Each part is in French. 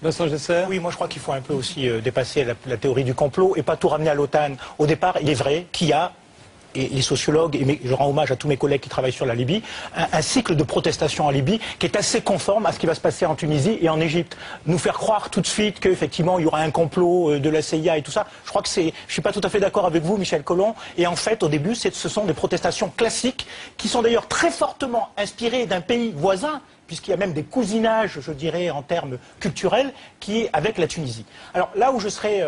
Vincent Gesser. Oui, moi je crois qu'il faut un peu aussi dépasser la théorie du complot et pas tout ramener à l'OTAN. Au départ, il est vrai qu'il y a, et les sociologues, et je rends hommage à tous mes collègues qui travaillent sur la Libye, un cycle de protestation en Libye qui est assez conforme à ce qui va se passer en Tunisie et en Égypte. Nous faire croire tout de suite qu'effectivement il y aura un complot de la CIA et tout ça, je crois que je suis pas tout à fait d'accord avec vous, Michel Collomb, et en fait au début ce sont des protestations classiques qui sont d'ailleurs très fortement inspirées d'un pays voisin, puisqu'il y a même des cousinages, je dirais, en termes culturels, qui est avec la Tunisie. Alors là où je serais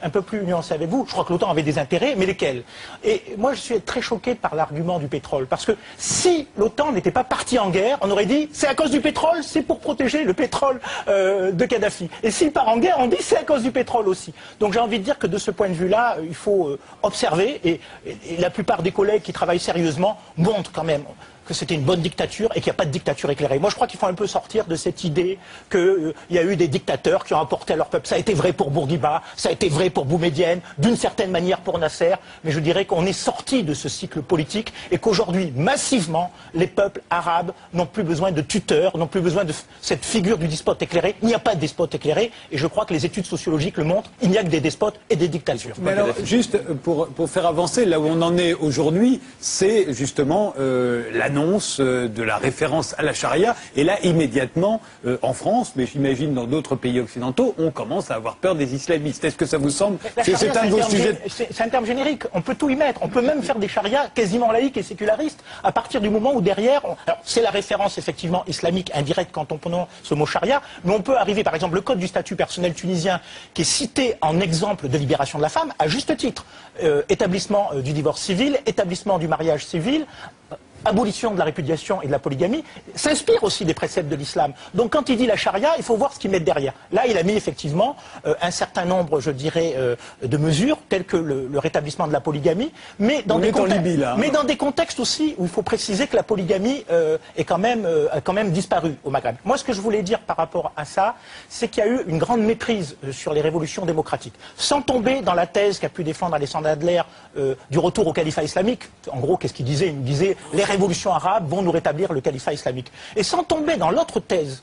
un peu plus nuancé avec vous, je crois que l'OTAN avait des intérêts, mais lesquels? Et moi je suis très choqué par l'argument du pétrole, parce que si l'OTAN n'était pas partie en guerre, on aurait dit c'est à cause du pétrole, c'est pour protéger le pétrole de Kadhafi. Et s'il part en guerre, on dit c'est à cause du pétrole aussi. Donc j'ai envie de dire que de ce point de vue-là, il faut observer, et la plupart des collègues qui travaillent sérieusement montrent quand même que c'était une bonne dictature et qu'il n'y a pas de dictature éclairée. Moi, je crois qu'il faut un peu sortir de cette idée qu'il y a eu des dictateurs qui ont apporté à leur peuple. Ça a été vrai pour Bourguiba, ça a été vrai pour Boumedienne, d'une certaine manière pour Nasser, mais je dirais qu'on est sorti de ce cycle politique et qu'aujourd'hui, massivement, les peuples arabes n'ont plus besoin de tuteurs, n'ont plus besoin de cette figure du despote éclairé. Il n'y a pas de despote éclairé et je crois que les études sociologiques le montrent, il n'y a que des despotes et des dictatures. Mais alors, juste pour faire avancer, là où on en est aujourd'hui, c'est justement l'annonce de la référence à la charia. Et là, immédiatement, en France, mais j'imagine dans d'autres pays occidentaux, on commence à avoir peur des islamistes. Est-ce que ça vous semble que c'est un de vos sujets? C'est un terme générique. On peut tout y mettre. On peut même faire des charias quasiment laïques et sécularistes à partir du moment où derrière, c'est la référence effectivement islamique indirecte quand on prononce ce mot charia, mais on peut arriver, par exemple, le code du statut personnel tunisien qui est cité en exemple de libération de la femme, à juste titre. Établissement du divorce civil, établissement du mariage civil, abolition de la répudiation et de la polygamie, s'inspire aussi des préceptes de l'islam. Donc quand il dit la charia, il faut voir ce qu'il met derrière. Là, il a mis effectivement un certain nombre, je dirais, de mesures, telles que le rétablissement de la polygamie, mais dans des contextes aussi où il faut préciser que la polygamie a quand même disparu au Maghreb. Moi, ce que je voulais dire par rapport à ça, c'est qu'il y a eu une grande méprise sur les révolutions démocratiques. Sans tomber dans la thèse qu'a pu défendre Alexandre Adler du retour au califat islamique. En gros, qu'est-ce qu'il disait? Il disait les révolutions arabes vont nous rétablir le califat islamique. Et sans tomber dans l'autre thèse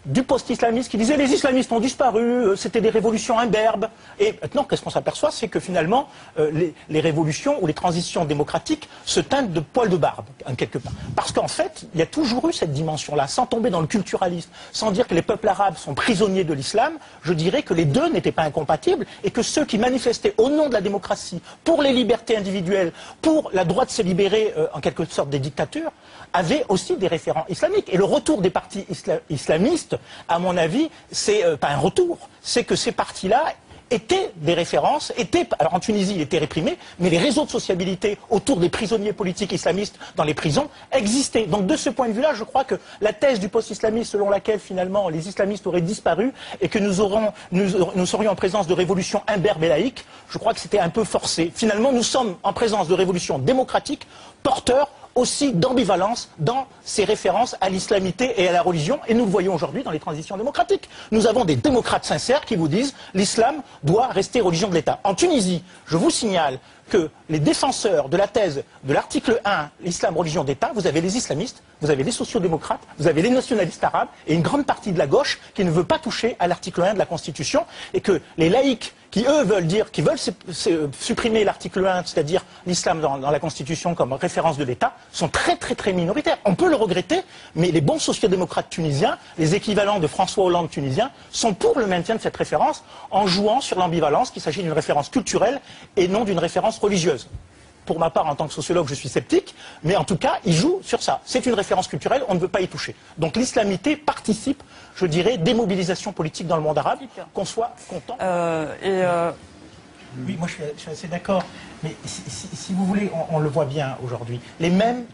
du post-islamiste qui disait les islamistes ont disparu, c'était des révolutions imberbes. Et maintenant, qu'est-ce qu'on s'aperçoit? C'est que finalement, les révolutions ou les transitions démocratiques se teintent de poils de barbe, en quelque part. Parce qu'en fait, il y a toujours eu cette dimension-là, sans tomber dans le culturalisme, sans dire que les peuples arabes sont prisonniers de l'islam, je dirais que les deux n'étaient pas incompatibles et que ceux qui manifestaient au nom de la démocratie, pour les libertés individuelles, pour la droite de se libérer, en quelque sorte, des dictatures, avaient aussi des référents islamiques. Et le retour des partis islamistes, à mon avis, c'est pas un retour, c'est que ces partis-là étaient des références, alors en Tunisie, il était réprimé, mais les réseaux de sociabilité autour des prisonniers politiques islamistes dans les prisons existaient. Donc de ce point de vue-là, je crois que la thèse du post-islamisme selon laquelle finalement les islamistes auraient disparu et que nous serions en présence de révolutions imberbes et laïques, je crois que c'était un peu forcé. Finalement, nous sommes en présence de révolutions démocratiques, porteurs aussi d'ambivalence dans ces références à l'islamité et à la religion, et nous le voyons aujourd'hui dans les transitions démocratiques. Nous avons des démocrates sincères qui vous disent l'islam doit rester religion de l'État. En Tunisie, je vous signale que les défenseurs de la thèse de l'article 1, l'islam religion d'État, vous avez les islamistes, vous avez les sociodémocrates, vous avez les nationalistes arabes et une grande partie de la gauche qui ne veut pas toucher à l'article 1 de la Constitution, et que les laïcs qui eux veulent supprimer l'article 1, c'est-à-dire l'islam dans la Constitution comme référence de l'État, sont très très très minoritaires. On peut le regretter, mais les bons sociodémocrates tunisiens, les équivalents de François Hollande tunisiens, sont pour le maintien de cette référence en jouant sur l'ambivalence qu'il s'agit d'une référence culturelle et non d'une référence religieuse. Pour ma part, en tant que sociologue, je suis sceptique, mais en tout cas, il joue sur ça. C'est une référence culturelle, on ne veut pas y toucher. Donc l'islamité participe, je dirais, des mobilisations politiques dans le monde arabe, qu'on soit content. Oui, moi je suis assez d'accord, mais si vous voulez, on le voit bien aujourd'hui.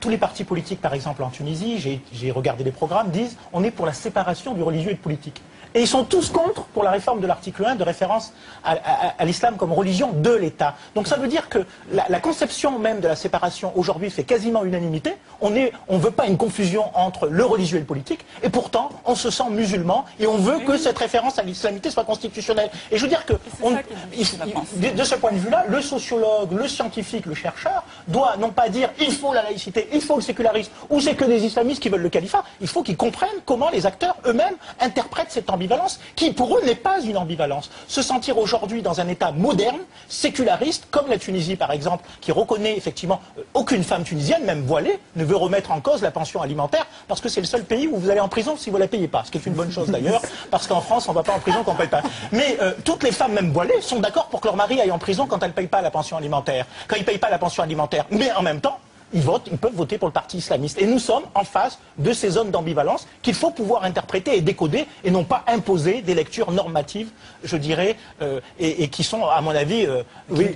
Tous les partis politiques, par exemple en Tunisie, j'ai regardé les programmes, disent on est pour la séparation du religieux et du politique. Et ils sont tous contre pour la réforme de l'article 1 de référence à l'islam comme religion de l'État. Donc ça veut dire que la conception même de la séparation aujourd'hui fait quasiment unanimité. On ne veut pas une confusion entre le religieux et le politique, et pourtant on se sent musulman et on veut que cette référence à l'islamité soit constitutionnelle. Et je veux dire que de ce point de vue-là, le sociologue, le scientifique, le chercheur doit non pas dire il faut la laïcité, il faut le sécularisme, ou c'est que des islamistes qui veulent le califat. Il faut qu'ils comprennent comment les acteurs eux-mêmes interprètent cette ambivalence ambivalence, qui pour eux n'est pas une ambivalence. Se sentir aujourd'hui dans un État moderne, séculariste, comme la Tunisie par exemple, qui reconnaît effectivement aucune femme tunisienne, même voilée, ne veut remettre en cause la pension alimentaire, parce que c'est le seul pays où vous allez en prison si vous ne la payez pas. Ce qui est une bonne chose d'ailleurs, parce qu'en France, on ne va pas en prison quand on ne paye pas. Mais toutes les femmes, même voilées, sont d'accord pour que leur mari aille en prison quand elles ne payent pas la pension alimentaire. Quand ils ne payent pas la pension alimentaire. Mais en même temps, ils peuvent voter pour le parti islamiste. Et nous sommes en face de ces zones d'ambivalence qu'il faut pouvoir interpréter et décoder et non pas imposer des lectures normatives, je dirais, et qui sont, à mon avis,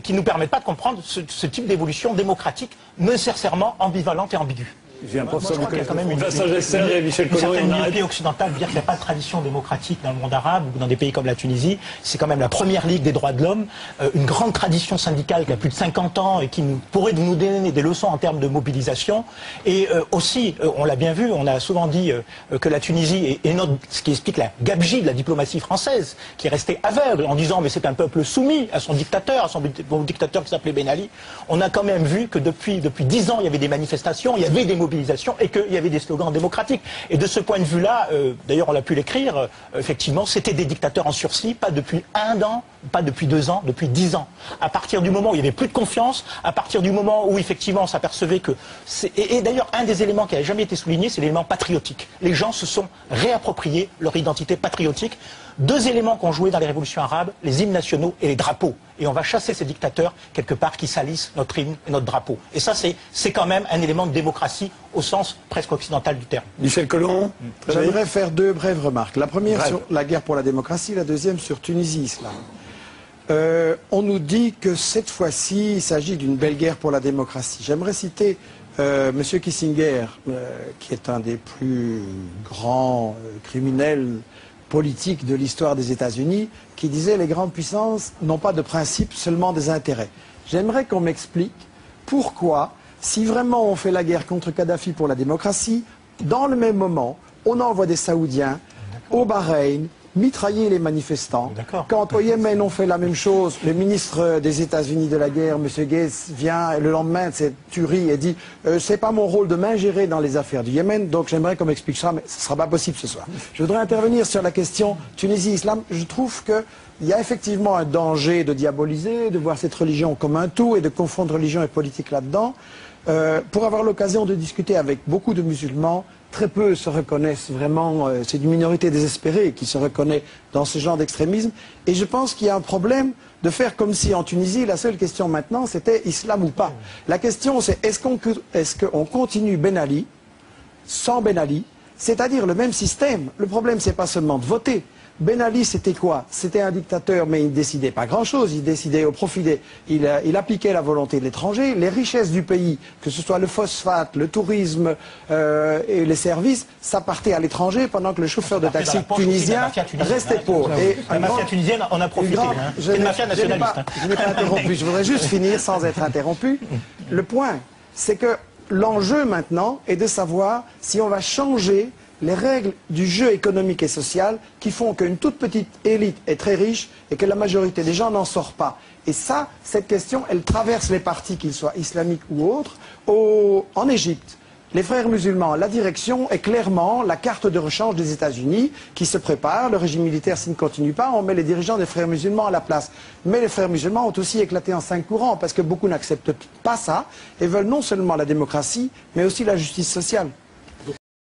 qui ne nous permettent pas de comprendre ce type d'évolution démocratique nécessairement ambivalente et ambiguë. J'ai l'impression qu'il y a quand même Vincent Gesser et Michel une Collomb. certaine myopie occidentale, dire qu'il n'y a pas de tradition démocratique dans le monde arabe ou dans des pays comme la Tunisie. C'est quand même la première ligue des droits de l'homme, une grande tradition syndicale qui a plus de 50 ans et qui pourrait nous donner des leçons en termes de mobilisation. Et aussi, on l'a bien vu, on a souvent dit que la Tunisie est ce qui explique la gabegie de la diplomatie française, qui est restée aveugle en disant mais c'est un peuple soumis à son dictateur qui s'appelait Ben Ali. On a quand même vu que depuis 10 ans, il y avait des manifestations, il y avait des mobilisations et qu'il y avait des slogans démocratiques. Et de ce point de vue-là, d'ailleurs on l'a pu l'écrire, effectivement, c'était des dictateurs en sursis, pas depuis 1 an, pas depuis 2 ans, depuis 10 ans. À partir du moment où il n'y avait plus de confiance, à partir du moment où effectivement on s'apercevait que... Et d'ailleurs, un des éléments qui n'a jamais été souligné, c'est l'élément patriotique. Les gens se sont réappropriés leur identité patriotique. 2 éléments qu'ont joué dans les révolutions arabes, les hymnes nationaux et les drapeaux. Et on va chasser ces dictateurs, quelque part, qui salissent notre hymne et notre drapeau. Et ça, c'est quand même un élément de démocratie au sens presque occidental du terme. Michel Collomb. J'aimerais faire 2 brèves remarques. La première sur la guerre pour la démocratie, la deuxième sur Tunisie-Islam. On nous dit que cette fois-ci, il s'agit d'une belle guerre pour la démocratie. J'aimerais citer M. Kissinger, qui est un des plus grands criminels politique de l'histoire des États-Unis, qui disait les grandes puissances n'ont pas de principe, seulement des intérêts. J'aimerais qu'on m'explique pourquoi, si vraiment on fait la guerre contre Kadhafi pour la démocratie, dans le même moment, on envoie des Saoudiens au Bahreïn mitrailler les manifestants. Quand au Yémen on fait la même chose, le ministre des États-Unis de la guerre, M. Gates, vient le lendemain de cette tuerie et dit c'est pas mon rôle de m'ingérer dans les affaires du Yémen, donc j'aimerais qu'on m'explique ça, mais ce ne sera pas possible ce soir. Je voudrais intervenir sur la question Tunisie-Islam. Je trouve qu'il y a effectivement un danger de diaboliser, de voir cette religion comme un tout et de confondre religion et politique là-dedans. Pour avoir l'occasion de discuter avec beaucoup de musulmans, très peu se reconnaissent vraiment, c'est une minorité désespérée qui se reconnaît dans ce genre d'extrémisme. Et je pense qu'il y a un problème de faire comme si en Tunisie, la seule question maintenant, c'était islam ou pas. La question c'est est-ce qu'on continue Ben Ali sans Ben Ali, c'est-à-dire le même système. Le problème c'est pas seulement de voter. Ben Ali, c'était quoi? C'était un dictateur, mais il ne décidait pas grand-chose. Il décidait au profit des... Il appliquait la volonté de l'étranger. Les richesses du pays, que ce soit le phosphate, le tourisme et les services, ça partait à l'étranger pendant que le chauffeur de taxi tunisien restait pauvre. Et la mafia tunisienne en a profité. C'est une mafia nationaliste. Je n'ai pas interrompu. Je voudrais juste finir sans être interrompu. Le point, c'est que l'enjeu maintenant est de savoir si on va changer les règles du jeu économique et social qui font qu'une toute petite élite est très riche et que la majorité des gens n'en sort pas. Et ça, cette question, elle traverse les partis, qu'ils soient islamiques ou autres. En Égypte, les frères musulmans, la direction est clairement la carte de rechange des États-Unis qui se prépare. Le régime militaire, s'il ne continue pas, on met les dirigeants des frères musulmans à la place. Mais les frères musulmans ont aussi éclaté en 5 courants parce que beaucoup n'acceptent pas ça et veulent non seulement la démocratie, mais aussi la justice sociale.